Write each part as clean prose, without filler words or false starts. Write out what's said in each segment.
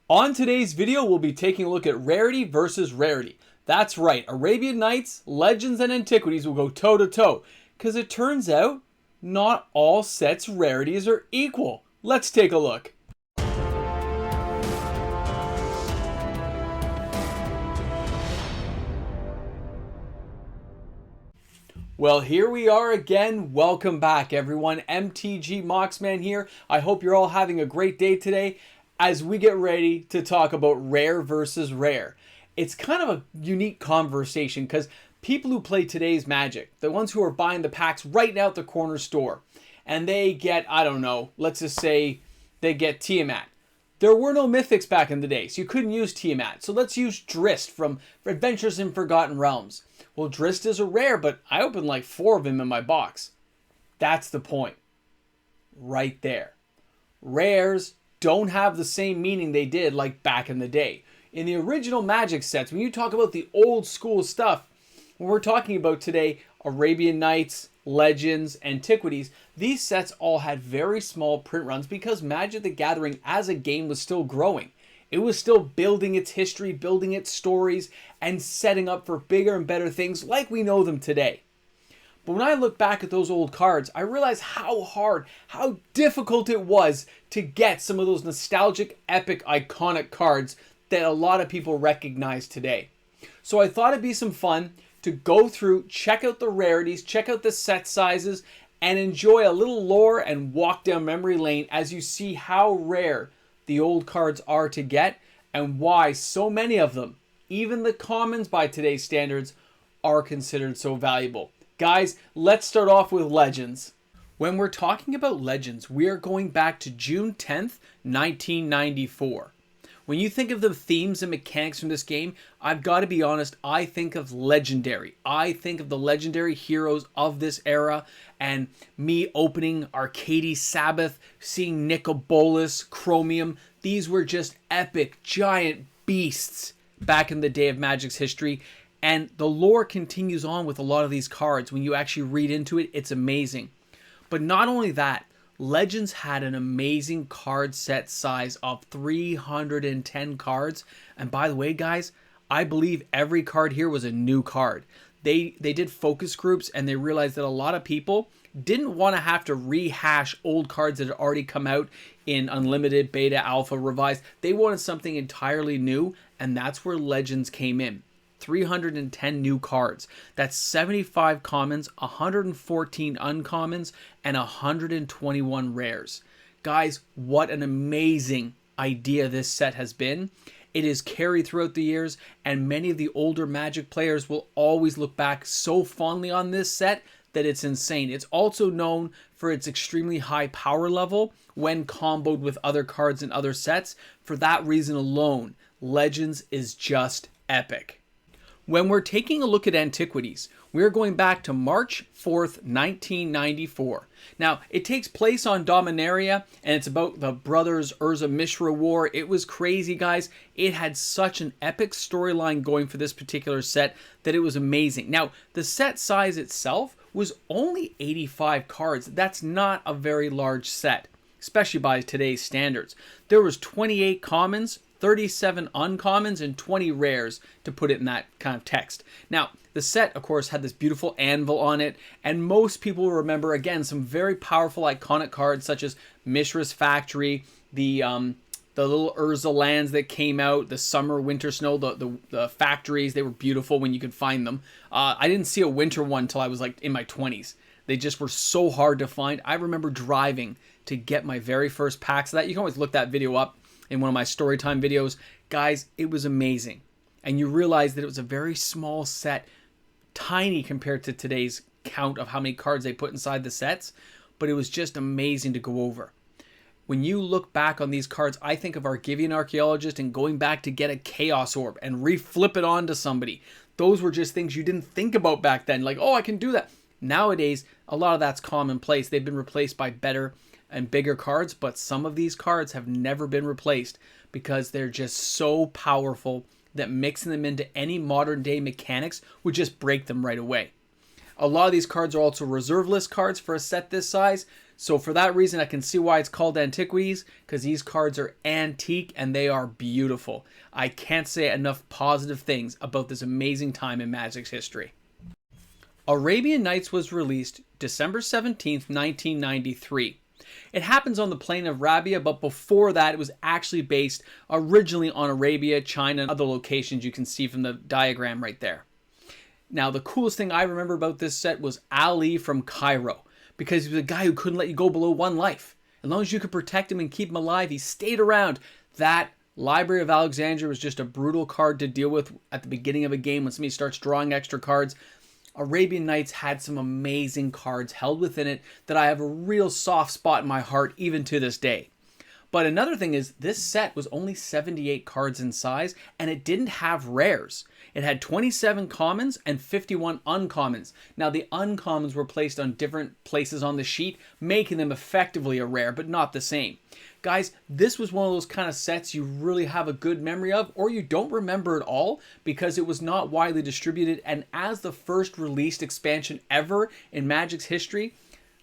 On today's video, we'll be taking a look at rarity versus rarity. That's right, Arabian Nights, Legends, and Antiquities will go toe-to-toe, because it turns out not all sets' rarities are equal. Let's take a look. Well, here we are again. Welcome back, everyone. MTG Moxman here. I hope you're all having a great day today as we get ready to talk about rare versus rare. It's kind of a unique conversation because people who play today's Magic, the ones who are buying the packs right now at the corner store, and they get, I don't know, let's just say they get Tiamat. There were no mythics back in the day, so you couldn't use Tiamat. So let's use Drist from Adventures in Forgotten Realms. Well, Drist is a rare, but I opened like 4 of them in my box. That's the point. Right there. Rares don't have the same meaning they did like back in the day. In the original Magic sets, when you talk about the old school stuff, when we're talking about today, Arabian Nights, Legends, Antiquities, these sets all had very small print runs because Magic the Gathering as a game was still growing. It was still building its history, building its stories, and setting up for bigger and better things like we know them today. But when I look back at those old cards, I realize how hard, how difficult it was to get some of those nostalgic, epic, iconic cards that a lot of people recognize today. So I thought it'd be some fun to go through, check out the rarities, check out the set sizes, and enjoy a little lore and walk down memory lane as you see how rare the old cards are to get and why so many of them, even the commons by today's standards, are considered so valuable. Guys, let's start off with Legends. When we're talking about Legends, we are going back to June 10th, 1994. When you think of the themes and mechanics from this game, I've got to be honest, I think of Legendary. I think of the legendary heroes of this era, and me opening Arcady Sabbath, seeing Nicol Bolas, Chromium. These were just epic, giant beasts back in the day of Magic's history. And the lore continues on with a lot of these cards. When you actually read into it, it's amazing. But not only that, Legends had an amazing card set size of 310 cards. And by the way, guys, I believe every card here was a new card. They did focus groups and they realized that a lot of people didn't want to have to rehash old cards that had already come out in Unlimited, Beta, Alpha, Revised. They wanted something entirely new, and that's where Legends came in. 310 new cards. That's 75 commons, 114 uncommons, and 121 rares. Guys, what an amazing idea this set has been. It is carried throughout the years, and many of the older Magic players will always look back so fondly on this set that it's insane. It's also known for its extremely high power level when comboed with other cards in other sets. For that reason alone, Legends is just epic. When we're taking a look at Antiquities, we're going back to March 4th, 1994. Now, it takes place on Dominaria, and it's about the brothers Urza Mishra War. It was crazy, guys. It had such an epic storyline going for this particular set that it was amazing. Now, the set size itself was only 85 cards. That's not a very large set, especially by today's standards. There was 28 commons, 37 uncommons, and 20 rares, to put it in that kind of text. Now, the set, of course, had this beautiful anvil on it, and most people will remember, again, some very powerful iconic cards such as Mishra's Factory, the little Urza lands that came out, the summer, winter, snow, the factories. They were beautiful when you could find them. I didn't see a winter one until I was like in my 20s. They just were so hard to find. I remember driving to get my very first packs of that. You can always look that video up in one of my Storytime videos. Guys, it was amazing. And you realize that it was a very small set, tiny compared to today's count of how many cards they put inside the sets, but it was just amazing to go over. When you look back on these cards, I think of Argivian Archaeologist and going back to get a Chaos Orb and reflip it onto somebody. Those were just things you didn't think about back then. Like, oh, I can do that. Nowadays, a lot of that's commonplace. They've been replaced by better and bigger cards, but some of these cards have never been replaced because they're just so powerful that mixing them into any modern day mechanics would just break them right away. A lot of these cards are also reserve list cards for a set this size. So for that reason, I can see why it's called Antiquities, because these cards are antique and they are beautiful. I can't say enough positive things about this amazing time in Magic's history. Arabian Nights was released December 17th, 1993. It happens on the plain of Arabia, but before that, it was actually based originally on Arabia, China, and other locations you can see from the diagram right there. Now, the coolest thing I remember about this set was Ali from Cairo, because he was a guy who couldn't let you go below 1 life. As long as you could protect him and keep him alive, he stayed around. That Library of Alexandria was just a brutal card to deal with at the beginning of a game when somebody starts drawing extra cards. Arabian Nights had some amazing cards held within it that I have a real soft spot in my heart even to this day. But another thing is, this set was only 78 cards in size, and it didn't have rares. It had 27 commons and 51 uncommons. Now, the uncommons were placed on different places on the sheet, making them effectively a rare, but not the same. Guys, this was one of those kind of sets you really have a good memory of, or you don't remember at all, because it was not widely distributed, and as the first released expansion ever in Magic's history,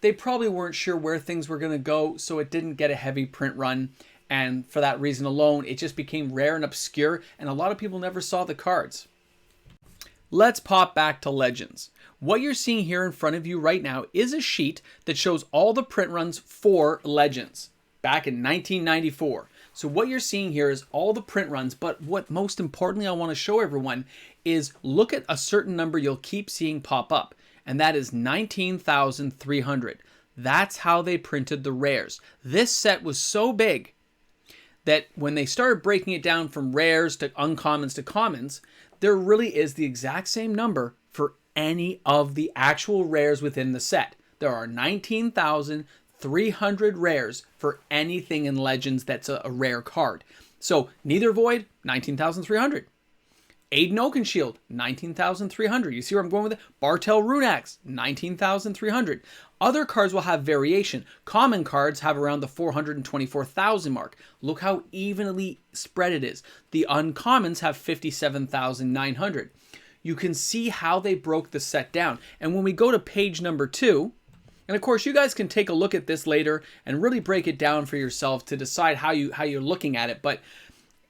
they probably weren't sure where things were going to go, so it didn't get a heavy print run. And for that reason alone, it just became rare and obscure, and a lot of people never saw the cards. Let's pop back to Legends. What you're seeing here in front of you right now is a sheet that shows all the print runs for Legends back in 1994. So what you're seeing here is all the print runs, but what most importantly I want to show everyone is look at a certain number you'll keep seeing pop up. And that is 19,300. That's how they printed the rares. This set was so big that when they started breaking it down from rares to uncommons to commons, there really is the exact same number for any of the actual rares within the set. There are 19,300 rares for anything in Legends that's a rare card. So Neither Void, 19,300. Aiden Oakenshield, 19,300. You see where I'm going with it? Bartel Runax, 19,300. Other cards will have variation. Common cards have around the 424,000 mark. Look how evenly spread it is. The uncommons have 57,900. You can see how they broke the set down. And when we go to page number 2, and of course you guys can take a look at this later and really break it down for yourself to decide how you're looking at it, but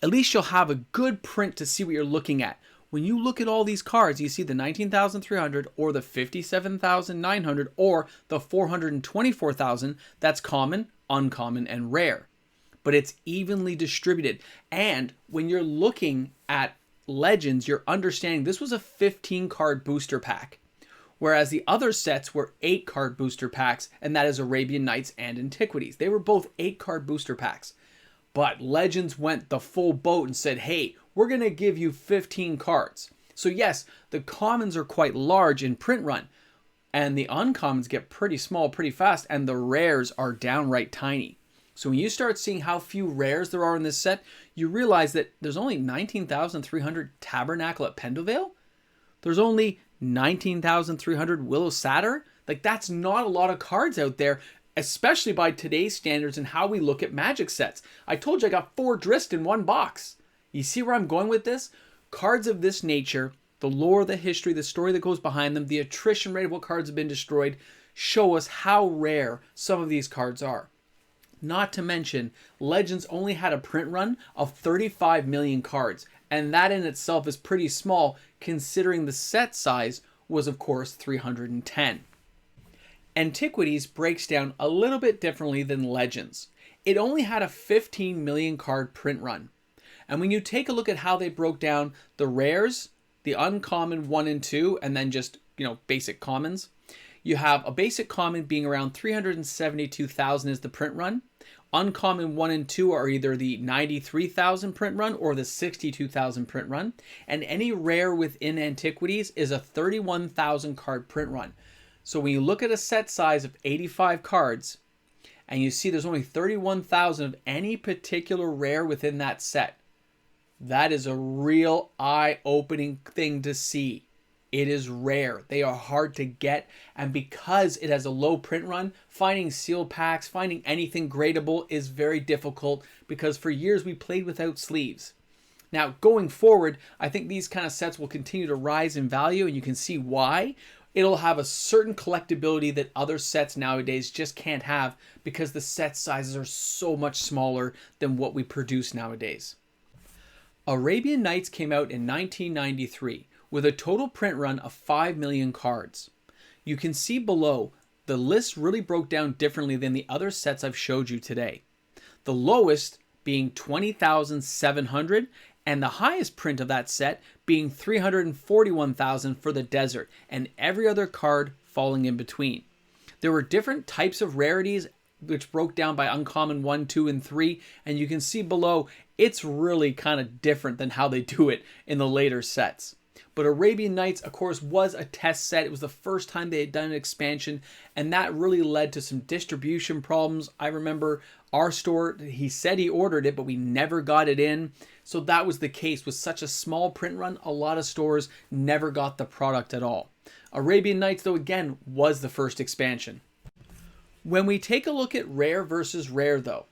at least you'll have a good print to see what you're looking at. When you look at all these cards, you see the 19,300 or the 57,900 or the 424,000. That's common, uncommon, and rare. But it's evenly distributed. And when you're looking at Legends, you're understanding this was a 15-card booster pack, whereas the other sets were 8-card booster packs, and that is Arabian Nights and Antiquities. They were both 8-card booster packs. But Legends went the full boat and said, hey, we're going to give you 15 cards. So yes, the commons are quite large in print run, and the uncommons get pretty small pretty fast, and the rares are downright tiny. So when you start seeing how few rares there are in this set, you realize that there's only 19,300 Tabernacle at Pendlevale. There's only 19,300 Willow Satyr. Like, that's not a lot of cards out there, especially by today's standards and how we look at Magic sets. I told you I got 4 Drist in one box. You see where I'm going with this? Cards of this nature, the lore, the history, the story that goes behind them, the attrition rate of what cards have been destroyed, show us how rare some of these cards are. Not to mention, Legends only had a print run of 35 million cards, and that in itself is pretty small considering the set size was of course 310. Antiquities breaks down a little bit differently than Legends. It only had a 15 million card print run. And when you take a look at how they broke down the rares, the uncommon 1 and 2, and then just, basic commons, you have a basic common being around 372,000 is the print run. Uncommon 1 and 2 are either the 93,000 print run or the 62,000 print run. And any rare within Antiquities is a 31,000 card print run. So when you look at a set size of 85 cards and you see there's only 31,000 of any particular rare within that set, that is a real eye-opening thing to see. It is rare. They are hard to get, and because it has a low print run, finding sealed packs, finding anything gradable is very difficult because for years we played without sleeves. Now, going forward, I think these kind of sets will continue to rise in value, and you can see why. it'll have a certain collectability that other sets nowadays just can't have because the set sizes are so much smaller than what we produce nowadays. Arabian Nights came out in 1993 with a total print run of 5 million cards. You can see below, the list really broke down differently than the other sets I've showed you today. The lowest being 20,700 and the highest print of that set being 341,000 for the desert, and every other card falling in between. There were different types of rarities which broke down by uncommon 1, 2, and 3, and you can see below it's really kind of different than how they do it in the later sets. But Arabian Nights, of course, was a test set. It was the first time they had done an expansion, and that really led to some distribution problems. I remember our store, he said he ordered it, but we never got it in. So that was the case. With such a small print run, a lot of stores never got the product at all. Arabian Nights, though, again, was the first expansion. When we take a look at rare versus rare, though,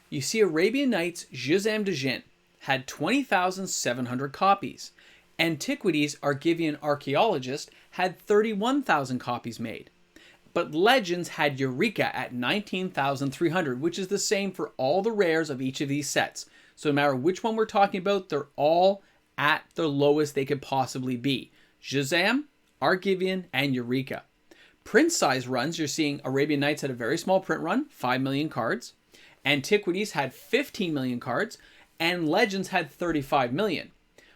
you see Arabian Nights Jizam de Jin had 20,700 copies. Antiquities Argivian Archaeologist had 31,000 copies made. But Legends had Eureka at 19,300, which is the same for all the rares of each of these sets. So no matter which one we're talking about, they're all at the lowest they could possibly be. Jizam, Argivian, and Eureka. Print size runs, you're seeing Arabian Nights had a very small print run, 5 million cards. Antiquities had 15 million cards, and Legends had 35 million.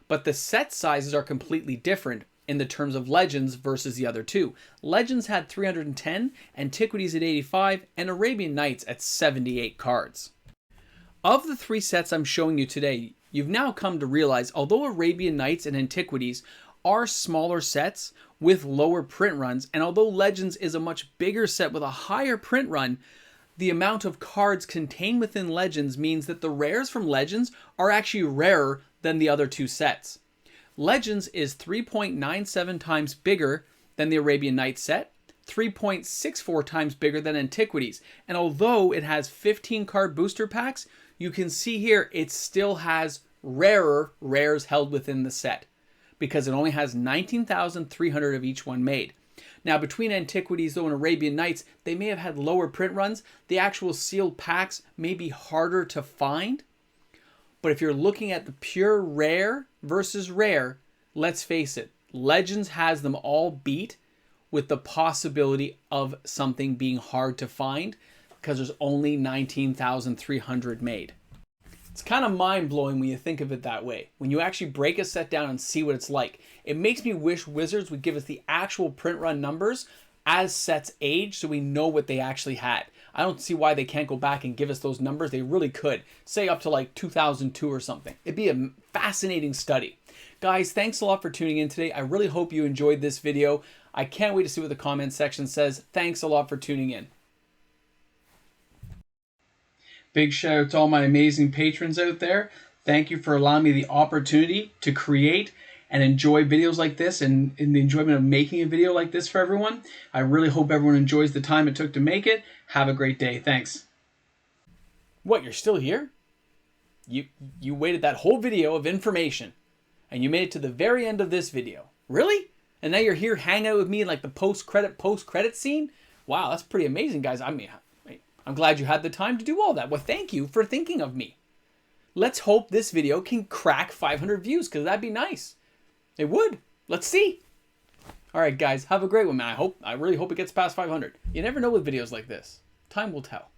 But the set sizes are completely different in the terms of Legends versus the other two. Legends had 310, Antiquities at 85, and Arabian Nights at 78 cards. Of the three sets I'm showing you today, you've now come to realize, although Arabian Nights and Antiquities are smaller sets with lower print runs, and although Legends is a much bigger set with a higher print run, the amount of cards contained within Legends means that the rares from Legends are actually rarer than the other two sets. Legends is 3.97 times bigger than the Arabian Nights set, 3.64 times bigger than Antiquities, and although it has 15 card booster packs, you can see here it still has rarer rares held within the set because it only has 19,300 of each one made. Now, between Antiquities, though, and Arabian Nights, they may have had lower print runs. The actual sealed packs may be harder to find. But if you're looking at the pure rare versus rare, let's face it, Legends has them all beat with the possibility of something being hard to find because there's only 19,300 made. It's kind of mind-blowing when you think of it that way. When you actually break a set down and see what it's like. It makes me wish Wizards would give us the actual print run numbers as sets age so we know what they actually had. I don't see why they can't go back and give us those numbers. They really could. Say up to like 2002 or something. It'd be a fascinating study. Guys, thanks a lot for tuning in today. I really hope you enjoyed this video. I can't wait to see what the comment section says. Thanks a lot for tuning in. Big shout out to all my amazing patrons out there. Thank you for allowing me the opportunity to create and enjoy videos like this and in the enjoyment of making a video like this for everyone. I really hope everyone enjoys the time it took to make it. Have a great day. Thanks. What, you're still here? You waited that whole video of information and you made it to the very end of this video. Really? And now you're here hanging out with me in like the post-credit scene? Wow, that's pretty amazing, guys. I mean, I'm glad you had the time to do all that. Well, thank you for thinking of me. Let's hope this video can crack 500 views because that'd be nice. It would. Let's see. All right, guys, have a great one, man. I really hope it gets past 500. You never know with videos like this. Time will tell.